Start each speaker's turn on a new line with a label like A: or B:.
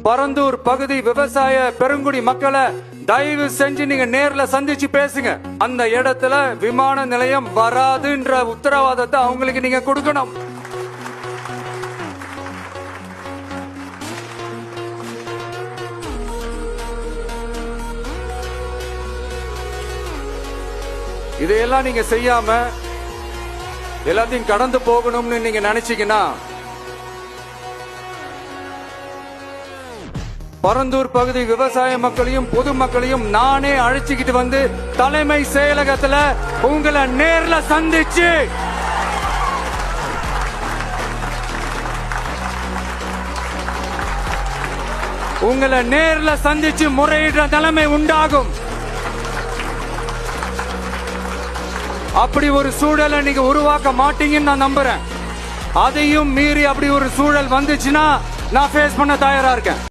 A: பரந்தூர் பகுதி விவசாய பெருங்குடி மக்களை தயவு செஞ்சு நீங்க நேர்ல சந்திச்சு பேசுங்க. அந்த இடத்துல விமான நிலையம் வராதுன்ற உத்தரவாதத்தை அவங்களுக்கு நீங்க கொடுக்கணும். இதையெல்லாம் நீங்க செய்யாம எல்லாத்தையும் கடந்து போகணும்னு நீங்க நினைச்சீங்கன்னா பரந்தூர் பகுதி விவசாய மக்களையும் பொதுமக்களையும் நானே அழைச்சிக்கிட்டு வந்து தலைமை செயலகத்துல உங்களை நேர்ல சந்திச்சு முறையிடுற நிலைமை உண்டாகும். அப்படி ஒரு சூழலை நீங்க உருவாக்க மாட்டீங்கன்னு நான் நம்புறேன். அதையும் மீறி அப்படி ஒரு சூழல் வந்துச்சுன்னா நான் ஃபேஸ் பண்ண தயாரா இருக்கேன்.